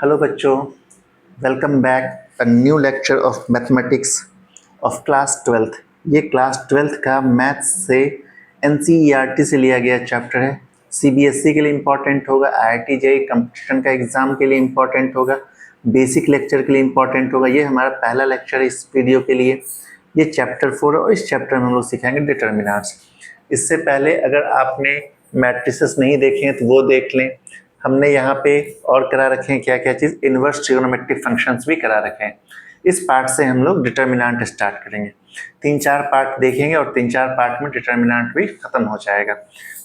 Hello बच्चों, welcome back a new lecture of mathematics of class twelfth. ये class twelfth का maths से NCERT से लिया गया चैप्टर है। सीबीएसई के लिए इम्पॉर्टेंट होगा, आईआईटी जेईई कंपटीशन का एग्ज़ाम के लिए इम्पॉर्टेंट होगा, बेसिक लेक्चर के लिए इम्पॉर्टेंट होगा। ये हमारा पहला लेक्चर है इस वीडियो के लिए। ये चैप्टर 4 है और इस चैप्टर में हम लोग सीखेंगे डिटर्मिनेंट्स। इससे पहले अगर आपने मैट्रिसेस नहीं देखे हैं तो वो देख लें। हमने यहाँ पे और करा रखे हैं क्या क्या चीज़, इन्वर्स ट्रिग्नोमेट्रिक फंक्शंस भी करा रखे हैं। इस पार्ट से हम लोग डिटर्मिनेंट स्टार्ट करेंगे। 3-4 पार्ट देखेंगे और 3-4 पार्ट में डिटर्मिनेंट भी खत्म हो जाएगा।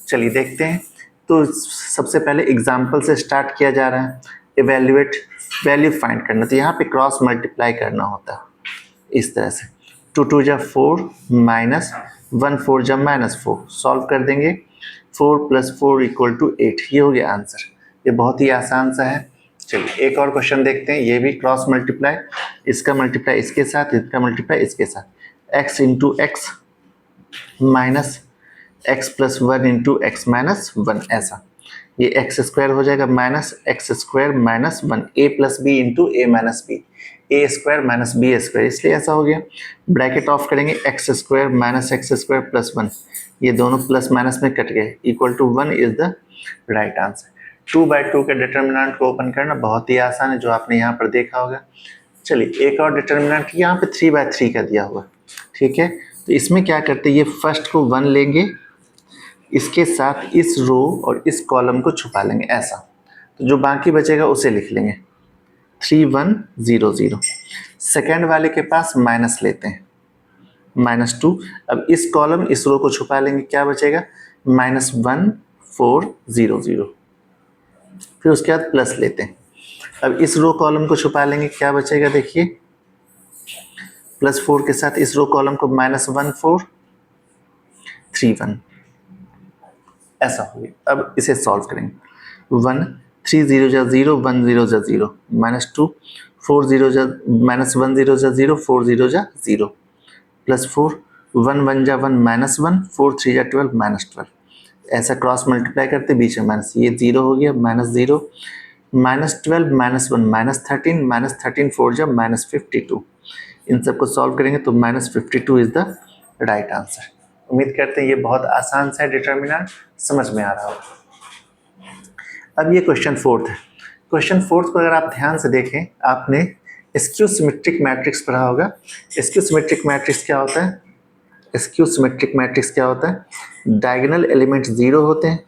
चलिए देखते हैं। तो सबसे पहले एग्जाम्पल से स्टार्ट किया जा रहा है। इवेल्युएट वैल्यू फाइंड करना, तो यहाँ पे क्रॉस मल्टीप्लाई करना होता है इस तरह से। 2 × 4 माइनस 1 4 × -4 सॉल्व कर देंगे। 4 + 4 = 8। ये हो गया आंसर। ये बहुत ही आसान सा है। चलिए एक और क्वेश्चन देखते हैं। ये भी क्रॉस मल्टीप्लाई, इसका मल्टीप्लाई इसके साथ, इसका मल्टीप्लाई इसके साथ। x × x minus x + 1 × x - 1, ऐसा। ये x² हो जाएगा minus x² - 1, a + b × a - b, a² - b², इसलिए ऐसा हो गया। ब्रैकेट ऑफ करेंगे, x² - x² + 1, ये दोनों प्लस माइनस में कट गए, = 1 इज द राइट आंसर। 2/2 के डिटर्मिनेंट को ओपन करना बहुत ही आसान है, जो आपने यहाँ पर देखा होगा। चलिए एक और डिटर्मिनेंट यहाँ पे 3/3 का दिया हुआ, ठीक है। तो इसमें क्या करते हैं, ये फर्स्ट को 1 लेंगे, इसके साथ इस रो और इस कॉलम को छुपा लेंगे ऐसा। तो जो बाकी बचेगा उसे लिख लेंगे 3 1 0 0। सेकेंड वाले के पास माइनस लेते हैं, -2। अब इस कॉलम इस रो को छुपा लेंगे, क्या बचेगा -1 4 0 0। फिर उसके बाद प्लस लेते हैं। अब इस रो कॉलम को छुपा लेंगे, क्या बचेगा देखिए, +4 के साथ इस रो कॉलम को -1 4 3 1, ऐसा हो गया। अब इसे सॉल्व करेंगे। 1 3 0 × 0 1 0 × 0 -2 4 0 × -1 0 × 0 4 0 × 0 +4 1 1 × 1 -1 4 3 × 12 -12, ऐसा क्रॉस मल्टीप्लाई करते बीच में माइनस, ये 0 हो गया, -0 -12 -1 -13 -13 4 × -52। इन सबको सॉल्व करेंगे तो -52 इज द राइट आंसर। उम्मीद करते हैं ये बहुत आसान सा डिटर्मिनेंट समझ में आ रहा हो। अब ये क्वेश्चन 4 है। क्वेश्चन 4 को अगर आप ध्यान से देखें, आपने स्क्यू सिमेट्रिक मैट्रिक्स पढ़ा होगा। स्क्यू सिमेट्रिक मैट्रिक्स क्या होता है? स्क्यू सिमेट्रिक मैट्रिक्स क्या होता है? डायगोनल एलिमेंट 0 होते हैं।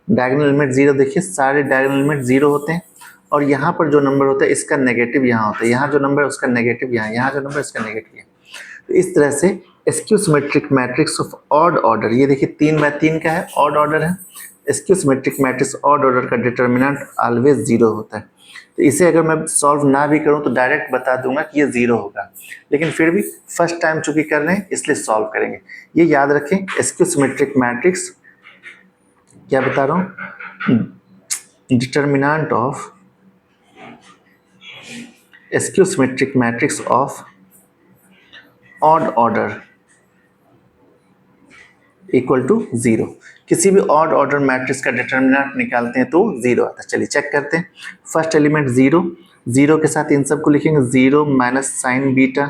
डायगोनल एलिमेंट 0, देखिए सारे डायगोनल एलिमेंट 0 होते हैं, और यहाँ पर जो नंबर होता है इसका नेगेटिव यहाँ होता है, यहाँ जो नंबर है उसका नेगेटिव यहाँ, यहाँ जो नंबर है उसका नेगेटिव यहाँ। तो इस तरह से skew symmetric matrix of odd order, ये देखिए 3/3 का है, ऑड ऑर्डर है। Skew symmetric matrix odd order का डिटर्मिनेंट ऑलवेज 0 होता है। तो इसे अगर मैं सॉल्व ना भी करूं तो डायरेक्ट बता दूंगा कि ये 0 होगा, लेकिन फिर भी फर्स्ट टाइम चूंकि कर रहे हैं इसलिए सॉल्व करेंगे। ये याद रखें, स्क्यू सिमेट्रिक मैट्रिक्स क्या बता रहा हूँ, determinant of skew symmetric matrix of odd order = 0। किसी भी ऑड ऑर्डर मैट्रिक्स का डिटर्मिनेंट निकालते हैं तो 0 आता है। चलिए चेक करते हैं। फर्स्ट एलिमेंट 0, 0 के साथ इन सबको लिखेंगे 0 - साइन बीटा,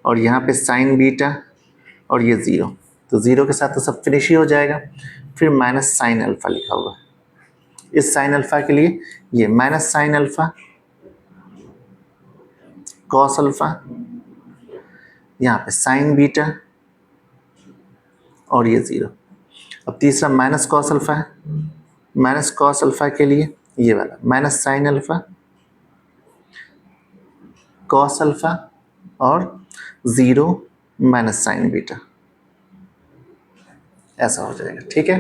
और यहाँ पे साइन बीटा, और ये 0। तो 0 के साथ तो सब फिनिश ही हो जाएगा। फिर माइनस साइन अल्फा लिखा हुआ, इस साइन अल्फा के लिए ये minus sine alpha, cos alpha, यहाँ पे साइन बीटा, और ये 0। अब तीसरा माइनस कॉस अल्फा है, माइनस कॉस अल्फा के लिए ये वाला minus sine alpha, cos alpha, और 0 माइनस साइन बीटा, ऐसा हो जाएगा। ठीक है,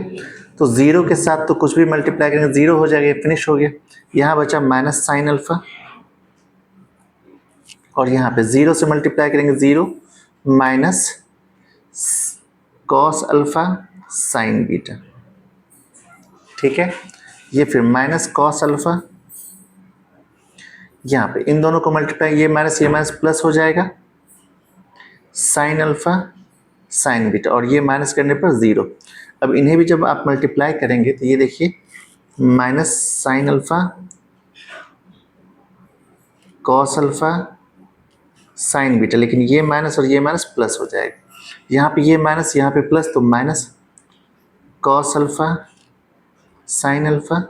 तो 0 के साथ तो कुछ भी मल्टीप्लाई करेंगे 0 हो जाएगा, फिनिश हो गया। यहाँ बचा माइनस साइन अल्फा, और यहाँ पे 0 से मल्टीप्लाई करेंगे 0 minus cos alpha sign beta. ठीक है, ये फिर माइनस कॉस अल्फा, यहाँ पे इन दोनों को मल्टीप्लाई, ये माइनस प्लस हो जाएगा, साइन अल्फा साइन बीटा, और ये माइनस करने पर 0। अब इन्हें भी जब आप मल्टीप्लाई करेंगे तो ये देखिए minus sine alpha cos alpha sign beta, लेकिन ये माइनस और ये माइनस प्लस हो जाएगा। यहाँ पे ये माइनस यहाँ पे प्लस, तो minus cos alpha sine alpha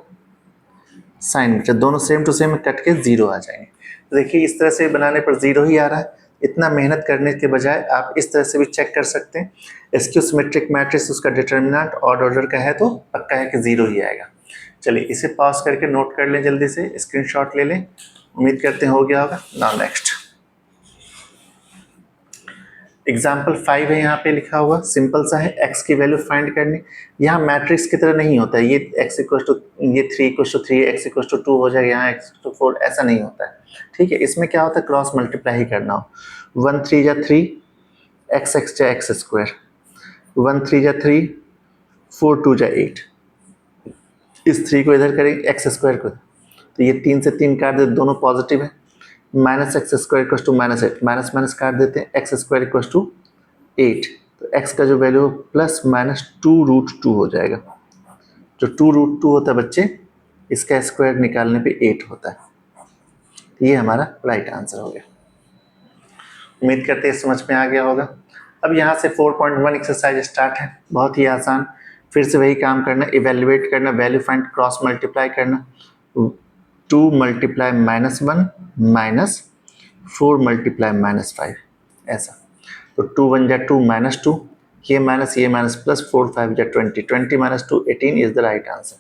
sign beta, दोनों सेम टू सेम कट के जीरो आ जाएंगे। तो देखिए इस तरह से बनाने पर जीरो ही आ रहा है। इतना मेहनत करने के बजाय आप इस तरह से भी चेक कर सकते हैं। स्क्यू सिमेट्रिक मैट्रिक्स उसका डिटर्मिनेंट ऑड ऑर्डर का है तो पक्का है कि जीरो ही आएगा। चलिए इसे पॉज करके नोट कर लें, जल्दी से स्क्रीनशॉट ले लें। उम्मीद करते हैं हो गया होगा। नाउ नेक्स्ट एग्जाम्पल 5 है, यहाँ पे लिखा हुआ सिंपल सा है, x की वैल्यू फाइंड करनी। यहाँ मैट्रिक्स की तरह नहीं होता है, ये x इक्वल टू ये 3 equal to 3 x equal to 2 हो जाएगा, यहाँ x टू 4 ऐसा नहीं होता है। ठीक है, इसमें क्या होता है क्रॉस मल्टीप्लाई ही करना हो। 1 3 जा 3 x x जा एक्स स्क्वायर, 1 3 जा 3 4 2 जा 8, इस 3 को इधर करेंगे एक्स स्क्वायर को, तो ये 3 से 3 काट देते, दोनों पॉजिटिव है। Minus x square equal to minus 8, minus minus काट देते हैं, एक्स स्क्वायर इक्वल टू 8, तो x का जो वैल्यू प्लस माइनस 2√2 हो जाएगा। जो 2√2 होता है बच्चे, इसका स्क्वायर निकालने पे 8 होता है। ये हमारा राइट आंसर हो गया। उम्मीद करते हैं समझ में आ गया होगा। अब यहाँ से 4.1 एक्सरसाइज स्टार्ट है, बहुत ही आसान। फिर से वही काम करना, इवेल्युएट करना, वैल्यू फाइंड, क्रॉस मल्टीप्लाई करना। 2 मल्टीप्लाई -1 माइनस 4 मल्टीप्लाई -5, ऐसा। तो 2 1 जा 2 -2, ये माइनस प्लस 4 5 जा 20, 20 minus 2 18 is the right answer.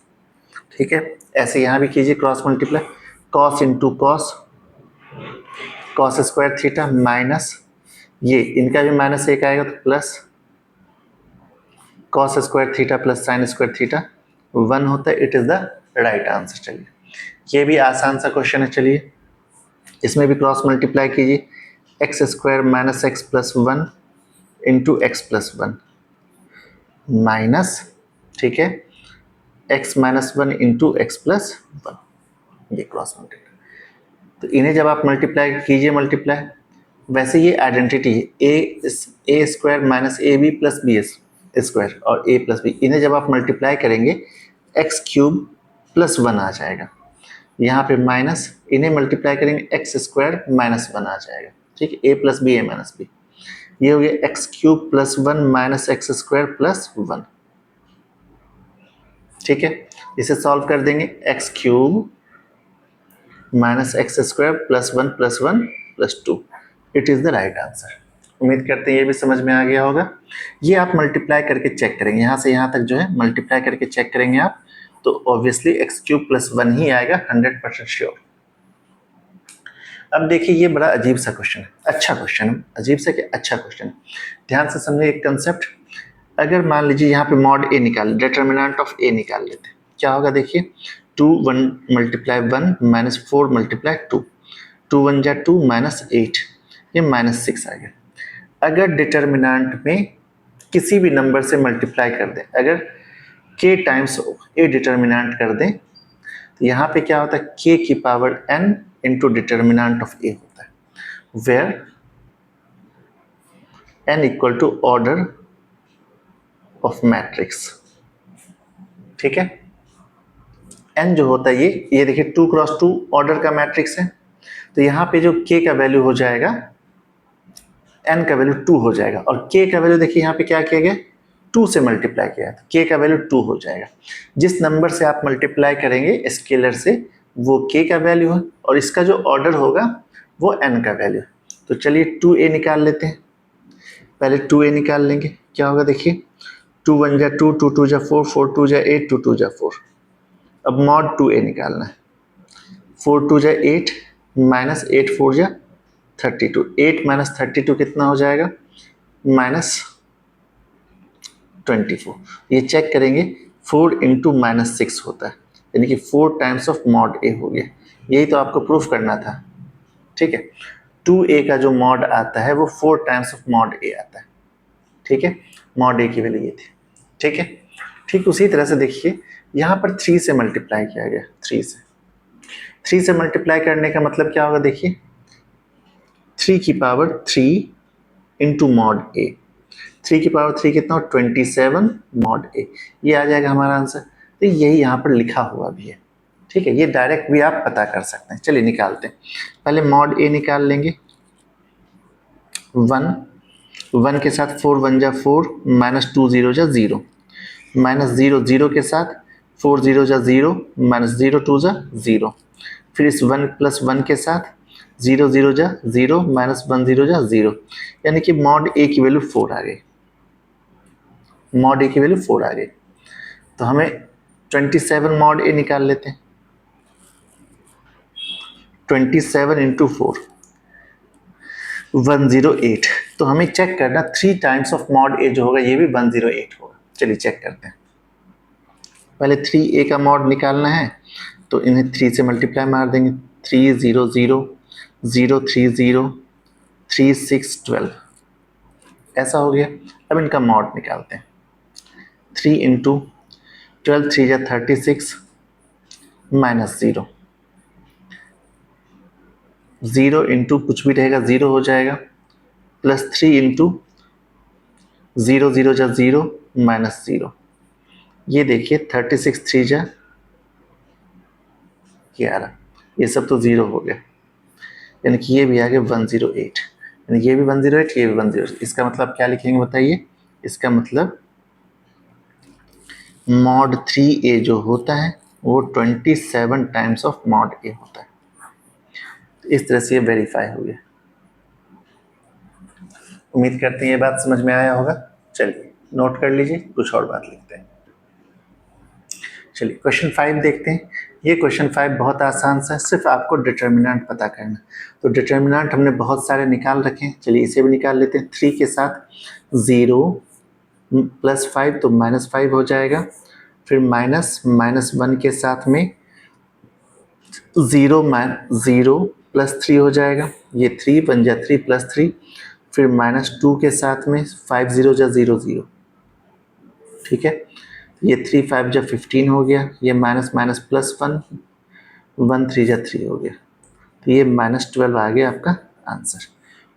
ठीक है, ऐसे यहाँ भी कीजिए cross multiply. Cos into cos, cos square theta minus, ये इनका भी माइनस एक आएगा तो plus cos square theta plus sine square theta 1 होता है। It is the right answer. चलिए ये भी आसान सा क्वेश्चन है, चलिए इसमें भी क्रॉस मल्टीप्लाई कीजिए। X square minus x plus 1 into x plus 1 minus, ठीक है, x minus 1 into x plus 1, ये क्रॉस मल्टीप्लाई। तो इन्हें जब आप मल्टीप्लाई कीजिए, मल्टीप्लाई, वैसे ये आइडेंटिटी है, A square minus A B plus B square और ए प्लस बी, इन्हें जब आप मल्टीप्लाई करेंगे एक्स क्यूब प्लस 1 आ जाएगा। यहाँ पे माइनस, इन्हें मल्टीप्लाई करेंगे एक्स स्क्वायर माइनस 1 आ जाएगा। ठीक है, ए प्लस बी ए माइनस बी, ये हो गया x cube plus 1 minus x square plus 1। ठीक है, इसे सॉल्व कर देंगे, x cube minus x square plus 1 plus 2, it is the right answer. उम्मीद करते हैं ये भी समझ में आ गया होगा। ये आप मल्टीप्लाई करके चेक करेंगे, यहाँ से यहाँ तक जो है मल्टीप्लाई करके चेक करेंगे आप, तो ऑब्वियसली एक्स क्यूब प्लस 1 ही आएगा, 100% श्योर। अब देखिए ये बड़ा अजीब सा क्वेश्चन है, अच्छा क्वेश्चन है, अजीब सा क्या अच्छा क्वेश्चन। ध्यान से समझिए एक कंसेप्ट। अगर मान लीजिए यहाँ पे मॉड ए निकाल, डिटर्मिनेंट ऑफ ए निकाल लेते हैं, क्या होगा देखिए, 2 1 मल्टीप्लाई 1 माइनस 4 मल्टीप्लाई 2, 2 1 जा 2 माइनस 8, ये माइनस 6 आ गया। अगर डिटर्मिनेंट में किसी भी नंबर से मल्टीप्लाई कर दें, अगर k टाइम्स ए डिटर्मिनेंट कर दें, तो यहाँ पे क्या होता है, k की power n into determinant of A होता है, where n equal to order of matrix. ठीक है, n जो होता है ये देखिए 2 क्रॉस 2 ऑर्डर का मैट्रिक्स है, तो यहाँ पे जो k का वैल्यू हो जाएगा, n का वैल्यू 2 हो जाएगा, और k का वैल्यू देखिए यहाँ पे क्या किया गया, 2 से मल्टीप्लाई किया, तो k का वैल्यू 2 हो जाएगा। जिस नंबर से आप मल्टीप्लाई करेंगे स्केलर से, वो k का वैल्यू है, और इसका जो ऑर्डर होगा वो n का वैल्यू। तो चलिए 2a निकाल लेते हैं, पहले 2a निकाल लेंगे, क्या होगा देखिए, 2 1 जा 2, 2 2 जा 4, 4 2 जा 8, 2 2 जा 4। अब मॉड 2a निकालना है, 4 2 जा 8 माइनस 8 4 जा 32, 8 माइनस 32 कितना हो जाएगा, माइनस 24। ये चेक करेंगे, 4 इंटू माइनस 6 होता है, यानी कि 4 टाइम्स ऑफ मॉड ए हो गया। यही तो आपको प्रूफ करना था। ठीक है, 2a का जो मॉड आता है वो 4 टाइम्स ऑफ मॉड ए आता है। ठीक है, मॉड ए की वैल्यू ये थी। ठीक है, ठीक उसी तरह से देखिए यहाँ पर 3 से मल्टीप्लाई किया गया, 3 से मल्टीप्लाई करने का मतलब क्या होगा देखिए, 3 की पावर 3 इंटू मॉड ए, 3 की पावर 3 कितना हो, 27 मॉड ए, ये आ जाएगा हमारा आंसर। तो यही यहाँ पर लिखा हुआ भी है, ठीक है। ये डायरेक्ट भी आप पता कर सकते हैं। चलिए निकालते हैं। पहले मॉड ए निकाल लेंगे। 1 के साथ 4 1 जा 4, -2 0 जा 0, -0 0 के साथ 4 0 जा 0, -0 2 जा 0, फिर इस 1 + 1 के साथ 0 0 जा 0, -1 0 जा 0, यानी कि मॉड ए की वैल्यू 4 आ गई। मॉड ए की वैल्यू 4 आ गई। तो हमें 27 मॉड ए निकाल लेते हैं। 27 × 4 108। तो हमें चेक करना 3 टाइम्स ऑफ मॉड ए जो होगा ये भी 108 होगा। चलिए चेक करते हैं। पहले 3a का मॉड निकालना है, तो इन्हें 3 से मल्टीप्लाई मार देंगे। 3 0 0 0 3 0 3 6 12, ऐसा हो गया। अब इनका मॉड निकालते हैं। 3 × 12 3 जा 36 -0, 0 × कुछ भी रहेगा 0 हो जाएगा, +3 × 0 0 जा 0, -0। ये देखिए 36 3 जा 11, ये सब तो 0 हो गया, यानी कि ये भी आ गया 108, यानी ये भी 108, ये भी 108। इसका मतलब क्या लिखेंगे बताइए? इसका मतलब मॉड 3a जो होता है वो 27 टाइम्स ऑफ मॉड a होता है। तो इस तरह से ये वेरीफाई हो गया। उम्मीद करते हैं ये बात समझ में आया होगा। चलिए नोट कर लीजिए, कुछ और बात लिखते हैं। चलिए क्वेश्चन 5 देखते हैं। ये क्वेश्चन 5 बहुत आसान सा है, सिर्फ आपको डिटर्मिनेंट पता करना। तो डिटर्मिनेंट हमने बहुत सारे निकाल रखे हैं, चलिए इसे भी निकाल लेते हैं। 3 के साथ 0 + 5 तो -5 हो जाएगा, फिर -1 के साथ में 0 + 3 हो जाएगा, ये 3 बन जा 3 + 3, फिर -2 के साथ में 5 0 जा 0 0, ठीक है। ये 3 5 जा 15 हो गया, ये माइनस +1 1 3 जा 3 हो गया, तो ये -12 आ गया आपका आंसर।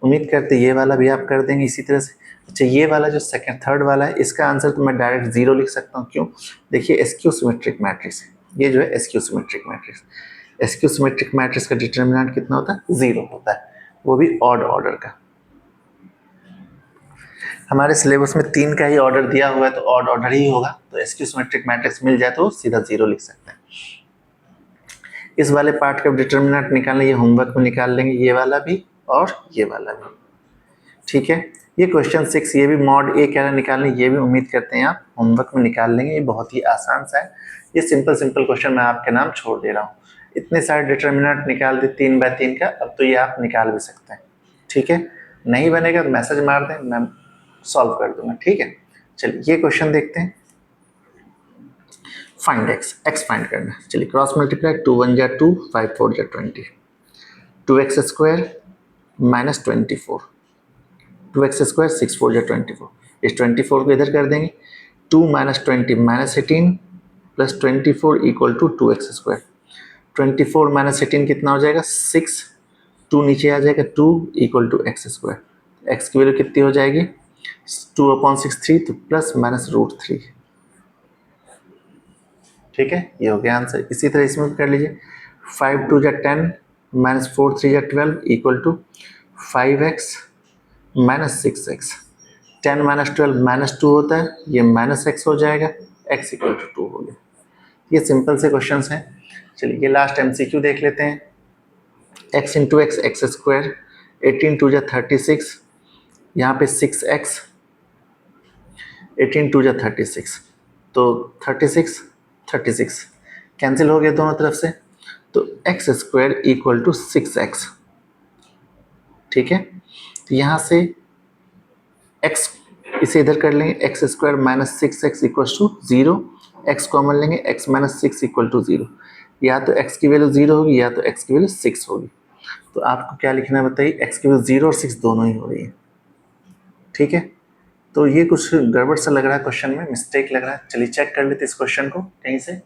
उम्मीद करते ये वाला भी आप कर देंगे इसी तरह से। अच्छा ये वाला जो थर्ड वाला है, इसका आंसर तो मैं डायरेक्ट 0 लिख सकता हूँ। क्यों? देखिए एसक्यू सिमेट्रिक मैट्रिक्स है, ये जो है SQ symmetric matrix. SQ symmetric matrix का डिटर्मिनेंट कितना होता है? 0 होता है, वो भी ऑड ऑर्डर का। हमारे सिलेबस में 3 का ही ऑर्डर दिया हुआ है, तो ऑड ऑर्डर ही होगा। तो एसक्यू सिमेट्रिक मैट्रिक्स मिल जाए तो सीधा 0 लिख सकते हैं। इस वाले पार्ट का डिटर्मिनेंट निकालने, ये होमवर्क में निकाल लेंगे, ये वाला भी और ये वाला भी, ठीक है। ये क्वेश्चन 6, ये भी मॉड ए क्या निकालने, ये भी उम्मीद करते हैं आप होमवर्क में निकाल लेंगे। ये बहुत ही आसान सा है, ये सिंपल क्वेश्चन मैं आपके नाम छोड़ दे रहा हूँ। इतने सारे डिटर्मिनेंट निकाल दे 3 बाय 3 का, अब तो ये आप निकाल भी सकते हैं, ठीक है। नहीं बनेगा तो मैसेज मार दें, मैं सॉल्व कर दूंगा, ठीक है। चलिए ये क्वेश्चन देखते हैं। फाइंड एक्स फाइंड करना। चलिए क्रॉस मल्टीप्लाई, 2 1 जा 2, 5 4 जा 20, 2x² -24, 2x² 6 4 जा 24। इस 24 को इधर कर देंगे, 2 - 20 -18 + 24 = 2x²। 24 - 18 कितना हो जाएगा? 6, 2 नीचे आ जाएगा, 2 = x²। x की वैल्यू कितनी हो जाएगी? 2/6 3, तो ±√3, ठीक है। ये हो गया आंसर। इसी तरह इसमें कर लीजिए, 5 2 जा 10 -4 3 जा 12 = 5x -6x। 10 - 12 -2 होता है, ये -x हो जाएगा, x = 2 हो गया। ये सिंपल से क्वेश्चंस हैं। चलिए ये लास्ट MCQ देख लेते हैं। x × x x², 18 2 जा 36, यहाँ पे 6x, 18 2 जा 36, तो 36 कैंसिल हो गया दोनों तरफ से, तो x² = 6x, ठीक है। तो यहाँ से x इसे इधर कर लेंगे, x² - 6x = 0, x कॉमन लेंगे, x - 6 = 0। या तो x की वैल्यू 0 होगी या तो x की वैल्यू 6 होगी। तो आपको क्या लिखना है बताइए? x की वैल्यू 0 और 6 दोनों ही हो रही है, ठीक है। तो ये कुछ गड़बड़ सा लग रहा है, क्वेश्चन में मिस्टेक लग रहा है। चलिए चेक कर लेते इस क्वेश्चन को कहीं से।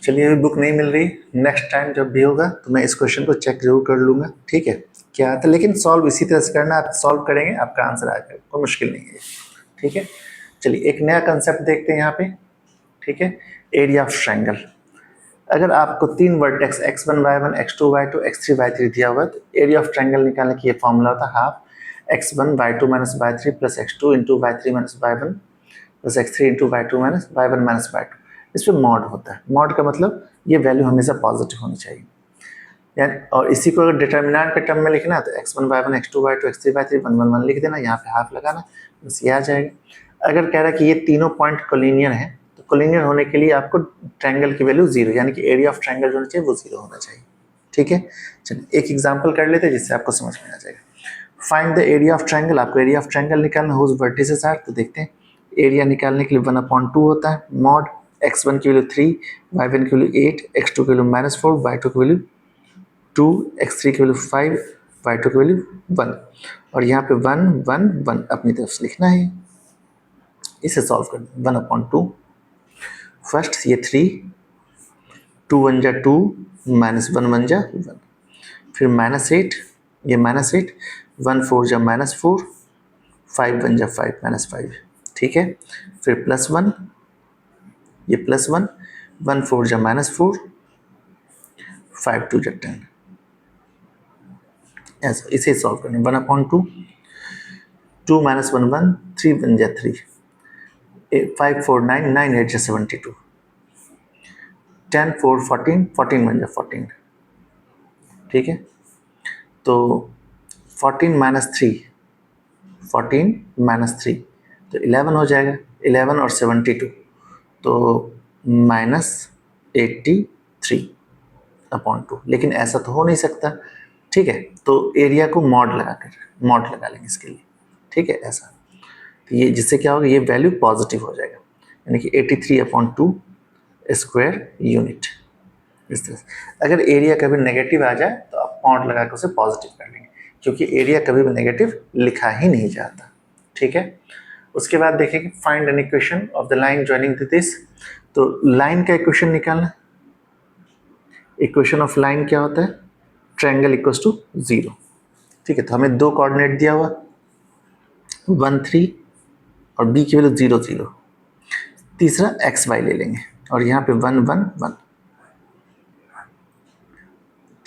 चलिए अभी बुक नहीं मिल रही, नेक्स्ट टाइम जब भी होगा तो मैं इस क्वेश्चन को चेक जरूर कर लूँगा, ठीक है। क्या आता है, लेकिन सॉल्व इसी तरह से करना, आप सॉल्व करेंगे आपका आंसर आ जाएगा, कोई मुश्किल नहीं है, ठीक है। चलिए एक नया कंसेप्ट देखते हैं यहाँ पे, ठीक है, एरिया ऑफ ट्रायंगल। अगर आपको 3 vertex x1 y1 x2 y2 x3 y3 दिया हुआ है तो एरिया ऑफ ट्रायंगल निकालने की ये फॉर्मूला होता है half x1 y2 minus y3 plus x2 into y3 minus y1 plus x3 into y2 minus y1 minus y2। इस पर मॉड होता है। मॉड का मतलब ये वैल्यू हमेशा पॉजिटिव होनी चाहिए, यानी और इसी को अगर डिटर्मिनेंट के टर्म में लिखना है तो x1 y1 x2 y2 x3 y3 1 1 1 लिख देना, यहाँ पे हाफ लगाना, बस ये आ जाएगा। अगर कह रहा है कि ये तीनों पॉइंट कोलिनियर हैं तो कोलिनियर होने के लिए आपको ट्रायंगल की वैल्यू 0 यानी कि एरिया ऑफ ट्रायंगल जो होना चाहिए वो 0 होना चाहिए, ठीक है। चलिए एक एग्जांपल कर लेते हैं जिससे आपको समझ में आ जाएगा। Find the area of triangle, आपको एरिया ऑफ ट्रायंगल निकालना हुज वर्टिसेस आर, तो देखते हैं एरिया निकालने के लिए 1/2 होता है, मॉड x1 की वैल्यू 3, y1 की वैल्यू 8, x2 की वैल्यू -4, y2 की वैल्यू 2, x3 की वैल्यू 5, y2 की वैल्यू 1 और यहाँ पे 1 1 1 अपनी तरफ से लिखना है। इसे सॉल्व कर दें 1/2 फर्स्ट ये 3, 2 1 जा 2 -1 1 जा 1, फिर -8 ये -8, 1 4 जा -4, 5 1 जा 5 -5, ठीक है। फिर +1 ये +1, 1 4 जा -4, 5 2 जा 10, ऐसा इसे सॉल्व करना 1/2, 2 -1 1, 3 1 जा 3, 5 4 9, 9 8 जा 72, 10 4 14, 14 1 जा 14, ठीक है। तो 14 -3, 14 -3 तो 11 हो जाएगा, 11 और 72 तो -83/2, लेकिन ऐसा तो हो नहीं सकता, ठीक है। तो एरिया को मॉड लगा लेंगे इसके लिए, ठीक है, ऐसा। तो ये जिससे क्या होगा, ये वैल्यू पॉजिटिव हो जाएगा, यानी कि 83/2 स्क्वायर यूनिट। इस तरह से अगर एरिया कभी नेगेटिव आ जाए तो आप मॉड लगा कर उसे पॉजिटिव कर लेंगे, क्योंकि एरिया कभी भी नेगेटिव लिखा ही नहीं जाता, ठीक है। उसके बाद देखेंगे find an equation of the line joining this, तो लाइन का इक्वेशन निकालना। इक्वेशन ऑफ लाइन क्या होता है, ट्रायंगल इक्वल्स टू 0, ठीक है। तो हमें 2 कोऑर्डिनेट दिया हुआ 1 3 और b की वैल्यू 0 0, तीसरा एक्स वाई ले लेंगे और यहाँ पे 1 1 1,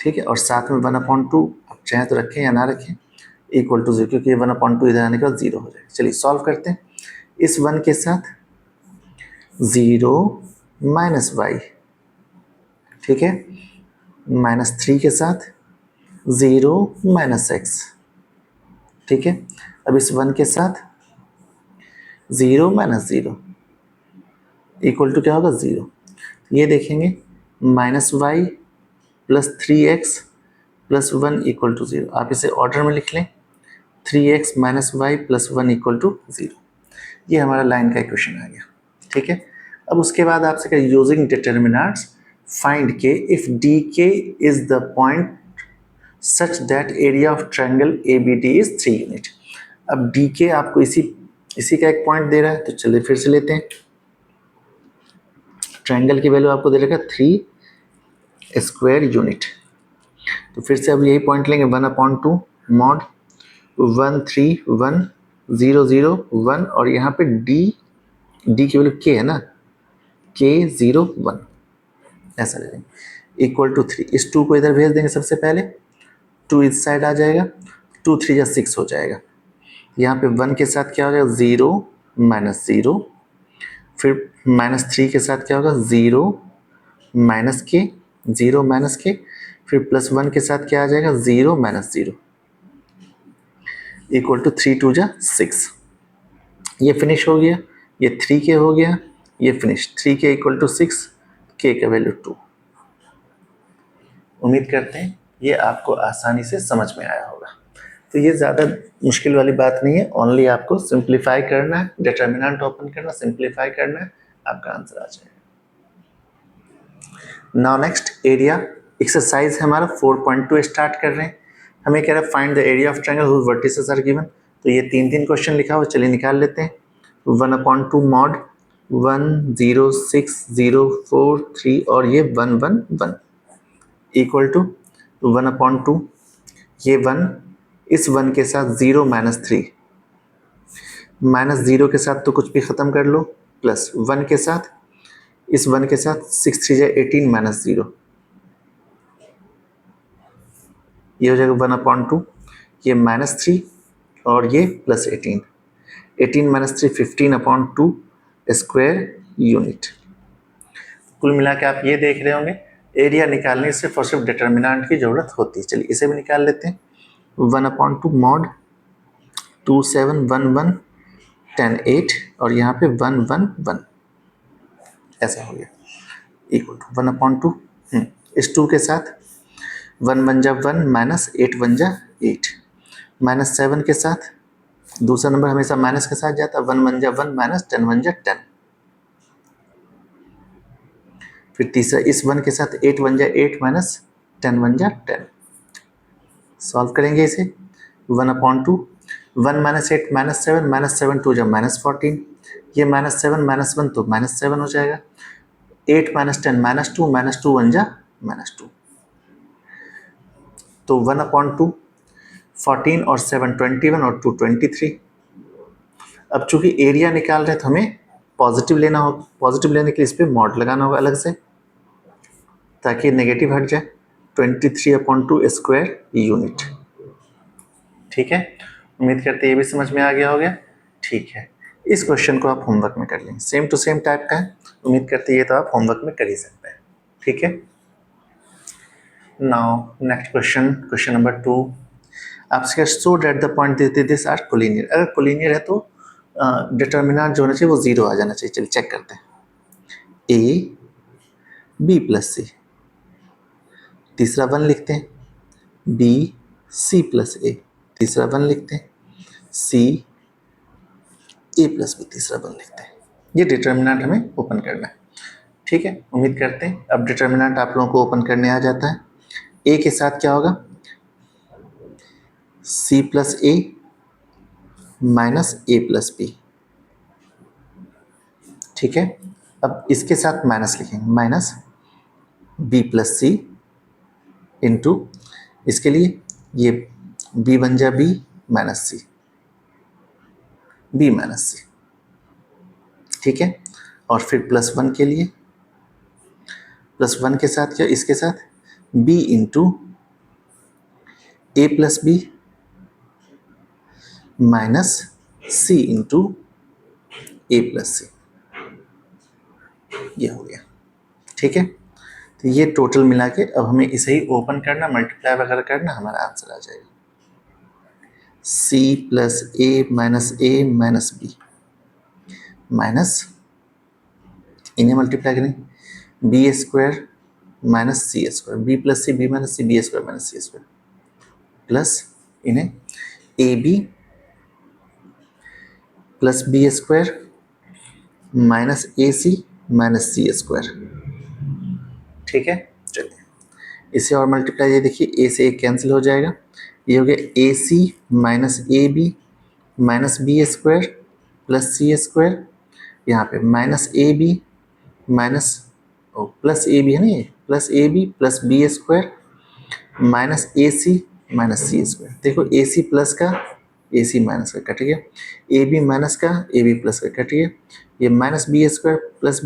ठीक है। और साथ में 1/2 आप चाहे तो रखें या ना रखें, इक्वल टू 0, क्योंकि 1/2 इधर आने के बाद 0 हो जाएगा। चलिए सॉल्व करते हैं। इस 1 के साथ 0 माइनस वाई, ठीक है, -3 के साथ 0 माइनस एक्स, ठीक है। अब इस 1 के साथ 0 माइनस 0 इक्वल टू क्या होगा 0। ये देखेंगे -y plus 3x plus 1 equal to 0, आप इसे ऑर्डर में लिख लें 3x minus y plus 1 equal to 0। ये हमारा लाइन का इक्वेशन आ गया, ठीक है। अब उसके बाद आपसे क्या, using determinants find k if D k is the point such that area of triangle A B D is 3 unit. अब डी के आपको इसी का एक पॉइंट दे रहा है, तो चलिए फिर से लेते हैं। ट्रायंगल की वैल्यू आपको दे रखा 3 स्क्वायर यूनिट, तो फिर से अब यही पॉइंट लेंगे 1/2 मॉड 1 3 1 0 0 1 और यहाँ पे डी की वैल्यू के है ना, के 0 1, ऐसा ले लेंगे इक्वल टू 3। इस 2 को इधर भेज देंगे, सबसे पहले 2 इस साइड आ जाएगा, 2 3 या 6 हो जाएगा। यहाँ पे 1 के साथ क्या हो जाएगा 0 माइनस 0, फिर -3 के साथ क्या होगा 0 माइनस के, 0 माइनस के, फिर +1 के साथ क्या आ जाएगा 0 माइनस 0 इक्वल टू 3 2 जा 6। ये फिनिश हो गया, ये 3k हो गया, ये finish 3k equal to 6, k का वैल्यू 2। उम्मीद करते हैं ये आपको आसानी से समझ में आया होगा। तो ये ज़्यादा मुश्किल वाली बात नहीं है, ओनली आपको सिंप्लीफाई करना है, डिटर्मिनेंट ओपन करना, सिंप्लीफाई करना है, आपका आंसर आ जाएगा। नाउ नेक्स्ट एरिया एक्सरसाइज है हमारा 4.2 स्टार्ट कर रहे हैं। हमें कह रहा है find the area of triangle whose vertices are given, तो ये 3 क्वेश्चन लिखा हुआ, चलिए निकाल लेते हैं। 1/2 मॉड 1 0 6 0 4 3 और ये 1 1 1 इक्वल टू 1/2 ये 1, इस 1 के साथ 0 माइनस 3, -0 के साथ तो कुछ भी ख़त्म कर लो, प्लस 1 के साथ, इस 1 के साथ 6 3 18 -0, ये हो जाएगा 1/2, ये -3 और ये +18, 18 -3 15/2 स्क्वायर यूनिट। कुल मिला के आप ये देख रहे होंगे एरिया निकालने से सिर्फ और सिर्फ डिटर्मिनेंट की ज़रूरत होती है। चलिए इसे भी निकाल लेते हैं। 1/2 mod 2711 10 8 और यहाँ पे 111 ऐसा हो गया इक्वल टू 1/2। इस 2 के साथ 1 1 जा 1 -8 1 जा 8, -7 के साथ दूसरा नंबर हमेशा माइनस के साथ जाता है, 1 1 जा 1 -10 1 जा 10, फिर तीसरा इस 1 के साथ 8 1 जा 8 -10 1 जा 10। सॉल्व करेंगे इसे 1/2, 1 -8 -7 -7 2 जा -14, ये -7 -1 तो -7 हो जाएगा, 8 -10 -2 -2 1 जा -2, तो 1/2 14 और 7 21 और 2 23। अब चूंकि एरिया निकाल रहे तो हमें पॉजिटिव लेना हो, पॉजिटिव लेने के लिए इस पर मॉड लगाना होगा अलग से ताकि नेगेटिव हट जाए, 23/2 स्क्वायर यूनिट। ठीक है, उम्मीद करते हैं ये भी समझ में आ गया होगा। ठीक है, इस क्वेश्चन को आप होमवर्क में कर लेंगे, सेम टू सेम टाइप का है, उम्मीद करते हैं ये तो आप होमवर्क में कर ही सकते हैं। ठीक है, now next question, question number 2 आपसे show that the point this are collinear. अगर कोलिनियर है तो डिटर्मिनेंट जो होना चाहिए वो 0 आ जाना चाहिए। चलिए चेक करते हैं, ए बी प्लस सी, तीसरा 1 लिखते हैं, बी सी प्लस ए, तीसरा 1 लिखते हैं, सी ए प्लस बी, तीसरा 1 लिखते हैं। ये डिटर्मिनेंट हमें ओपन करना है। ठीक है, उम्मीद करते हैं अब डिटर्मिनेंट आप लोगों को ओपन करने आ जाता है। ए के साथ क्या होगा, C plus A minus A plus B. ठीक है, अब इसके साथ माइनस लिखेंगे, माइनस बी प्लस सी इंटू इसके लिए ये बी बन जा B minus C, B minus सी। ठीक है, और फिर +1 के लिए +1 के साथ क्या, इसके साथ b इंटू ए प्लस बी माइनस सी इंटू ए प्लस सी, ये हो गया। ठीक है, तो ये टोटल मिला के अब हमें इसे ही ओपन करना, मल्टीप्लाई वगैरह करना, हमारा आंसर आ जाएगा c plus A minus B minus, इन्हें मल्टीप्लाई करें B square minus C square, B plus C B minus C, B square minus C square, plus इन्हें A B plus B square minus A C minus C square. ठीक है, चलिए इसे और multiply, ये देखिए ए से ए कैंसिल हो जाएगा, ये हो गया A C minus A B minus B square plus C square, यहाँ पे minus A B minus plus A B है ना, ये plus A B plus B square minus A C minus C square. देखो ए सी प्लस का ए C minus का cut गया, ए B minus का ए बी प्लस का कट गया, ये minus B square plus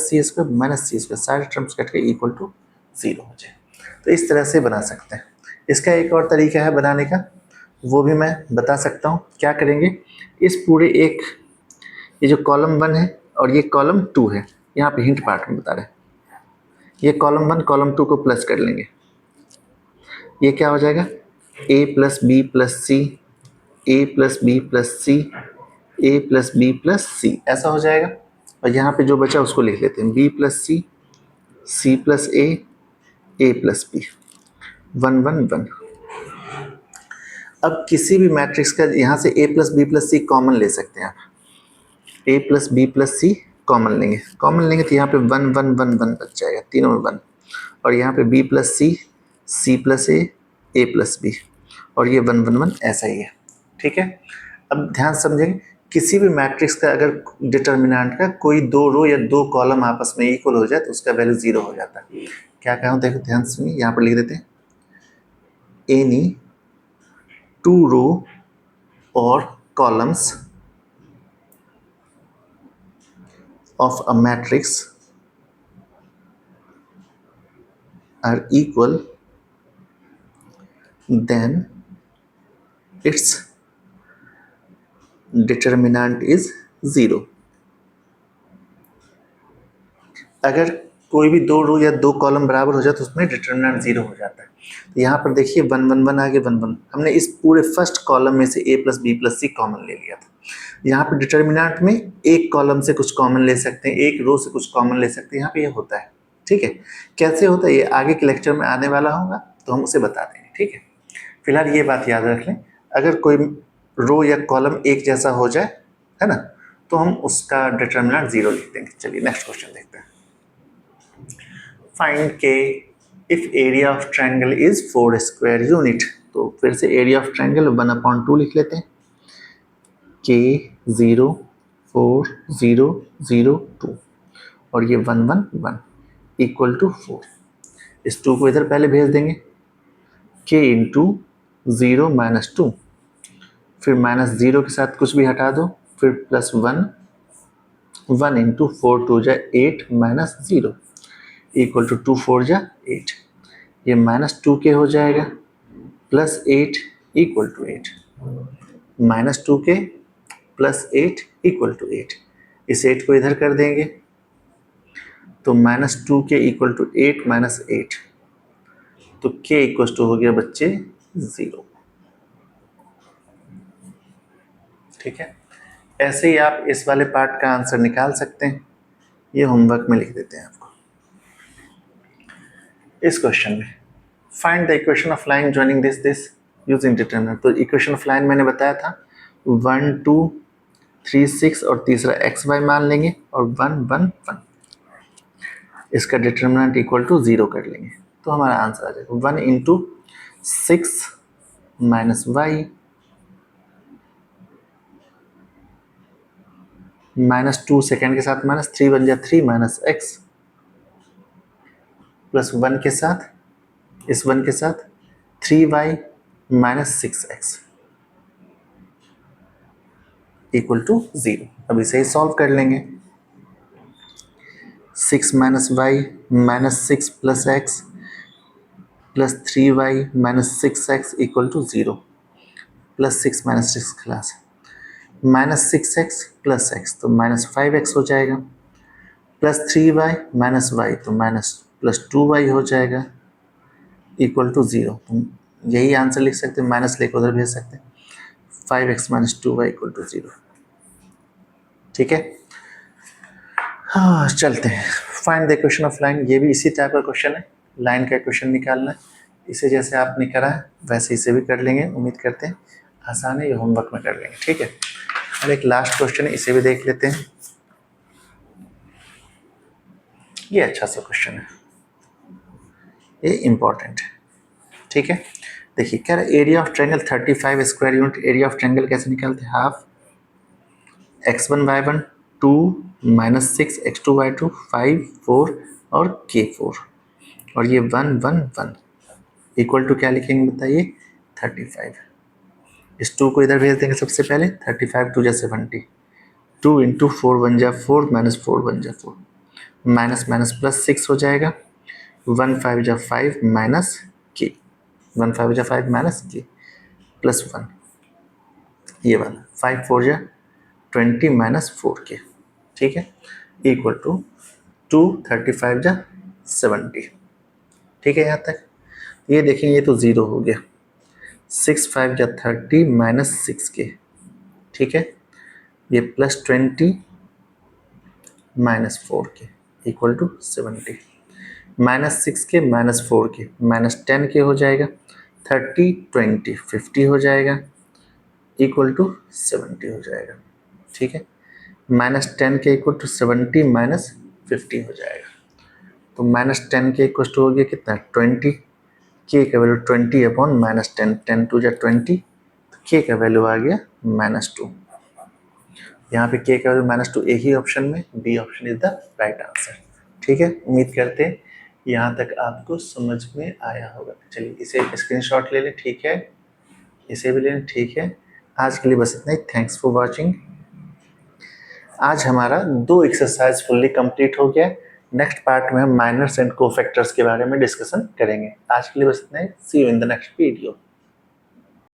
C square minus C square, सारे terms cut के इक्वल टू 0 हो जाए। तो इस तरह से बना सकते हैं। इसका एक और तरीका है बनाने का, वो भी मैं बता सकता हूँ। क्या करेंगे, इस पूरे एक ये जो कॉलम 1 है और ये कॉलम 2 है, यहाँ पे हिंट पार्ट में बता रहे हैं, ये कॉलम 1 कॉलम 2 को प्लस कर लेंगे, ये क्या हो जाएगा a plus B plus C, A plus B plus C, A plus B plus C, ऐसा हो जाएगा। और यहाँ पे जो बचा उसको लिख लेते हैं, बी प्लस सी प्लस ए प्लस बी, 1 1 1। अब किसी भी मैट्रिक्स का यहाँ से a plus B plus C common ले सकते हैं आप, a plus B plus C common लेंगे तो यहाँ पे 1 1 1 1 बच जाएगा, तीनों में 1, और यहाँ पे b प्लस सी प्लस ए प्लस बी, और ये 1 1 1 ऐसा ही है। ठीक है, अब ध्यान समझेंगे, किसी भी मैट्रिक्स का अगर डिटर्मिनेंट का कोई 2 रो या 2 कॉलम आपस में इक्वल हो जाए तो उसका वैल्यू 0 हो जाता है। क्या कहूँ, देखो ध्यान सुनिए, यहाँ पर लिख देते हैं एनी 2 रो और columns of a matrix are equal, then its determinant is 0. अगर कोई भी दो रो या दो कॉलम बराबर हो जाए तो उसमें डिटरमिनेंट 0 हो जाता है। तो यहाँ पर देखिए 1 1 1 आगे 1 1, हमने इस पूरे फर्स्ट कॉलम में से a plus B plus C common ले लिया था। यहाँ पर डिटरमिनेंट में एक कॉलम से कुछ कॉमन ले सकते हैं, एक रो से कुछ कॉमन ले सकते हैं, यहाँ पे ये होता है। ठीक है, कैसे होता है ये आगे के लेक्चर में आने वाला होगा तो हम उसे बता देंगे। ठीक है, फिलहाल ये बात याद रख लें, अगर कोई रो या कॉलम एक जैसा हो जाए, है ना, तो हम उसका डिटरमिनेंट 0 लिख देंगे। चलिए नेक्स्ट क्वेश्चन देखते हैं। Find k if area of triangle is 4 square unit. तो फिर से एरिया ऑफ ट्रायंगल 1/2 लिख लेते हैं। के 0 4 0 0 2 और ये 1 1 1 इक्वल टू 4। इस 2 को इधर पहले भेज देंगे, के इंटू 0 माइनस 2, फिर माइनस 0 के साथ कुछ भी हटा दो, फिर प्लस 1 1 इंटू 4 2 जा 8 माइनस 0 इक्वल टू 2 4 जा 8। ये माइनस 2 के हो जाएगा, प्लस 8 इक्वल टू 8, माइनस 2 के प्लस 8 इक्वल टू 8। इस 8 को इधर कर देंगे तो माइनस 2 के इक्वल टू 8 माइनस 8, तो के इक्वल टू हो गया बच्चे 0। ठीक है, ऐसे ही आप इस वाले पार्ट का आंसर निकाल सकते हैं, ये होमवर्क में लिख देते हैं आपको। इस क्वेश्चन में find the equation of line joining this using determinant. तो इक्वेशन ऑफ लाइन मैंने बताया था 1 2 3 6 और तीसरा एक्स वाई मान लेंगे और 1 1 1, इसका डिटरमिनेंट इक्वल टू 0 कर लेंगे तो हमारा आंसर आ जाएगा 1 into 6 minus y minus 2 second के साथ माइनस 3 बन जाए 3 माइनस एक्स प्लस 1 के साथ, इस 1 के साथ 3y minus 6x equal to 0। अब इसे ही सॉल्व कर लेंगे। 6 minus y minus 6 plus x plus 3y minus 6x equal to 0, plus 6 minus 6 class minus 6x plus x तो माइनस 5x हो जाएगा, प्लस 3y माइनस y तो माइनस प्लस 2y हो जाएगा इक्वल टू 0। तो यही आंसर लिख सकते हैं, माइनस लेकर उधर भेज सकते हैं, 5x minus 2y equal to 0। ठीक है, हाँ चलते हैं। Find the equation of line, ये भी इसी टाइप का क्वेश्चन है, लाइन का इक्वेशन निकालना है। इसे जैसे आपने करा है वैसे इसे भी कर लेंगे, उम्मीद करते हैं आसान है, ये होमवर्क में कर लेंगे। ठीक है, और एक लास्ट क्वेश्चन है, इसे भी देख लेते हैं। ये अच्छा सा क्वेश्चन है, ये इंपॉर्टेंट है। ठीक है, देखिए क्या area of triangle 35 square unit. Area of triangle कैसे निकालते हैं, half x1 y1 2 minus 6 x2 y2 5 4 और k4 और ये 1 1 1 इक्वल टू क्या लिखेंगे बताइए 35। इस 2 को इधर भेज देंगे सबसे पहले, 35 2 जा 70, 2 इंटू 4 1 जा 4 माइनस 4 1 जा 4, माइनस माइनस प्लस 6 हो जाएगा, 1 5 जा 5 माइनस के, 1 5 जा 5 माइनस के प्लस 1, ये वाला 5 4 जा 20 माइनस 4 के। ठीक है, इक्वल टू 2 35 जा 70। ठीक है, यहाँ तक ये देखें, ये तो 0 हो गया, 6 5 जा 30 माइनस 6 के। ठीक है, ये प्लस 20 माइनस 4 के इक्वल टू 70, माइनस 6 के माइनस 4 के माइनस 10 के हो जाएगा, 30 20 50 हो जाएगा इक्वल टू 70 हो जाएगा। ठीक है, माइनस 10 के इक्वल टू 70 माइनस 50 हो जाएगा, तो माइनस 10 के इक्वल टू हो गया कितना 20, के का वैल्यू 20 अपॉन माइनस 10, 10 2 जा 20, तो के का वैल्यू आ गया माइनस 2। यहाँ पे के का वैल्यू माइनस 2 एक ही ऑप्शन में, B option is the right answer. ठीक है, उम्मीद करते हैं यहाँ तक आपको समझ में आया होगा। चलिए इसे स्क्रीनशॉट ले लें, ठीक है, इसे भी ले लें, ठीक है। आज के लिए बस इतना ही, थैंक्स फॉर वॉचिंग। आज हमारा 2 एक्सरसाइज फुल्ली कंप्लीट हो गया। नेक्स्ट पार्ट में हम माइनर्स एंड कोफैक्टर्स के बारे में डिस्कशन करेंगे। आज के लिए बस इतना ही। See you in the next video.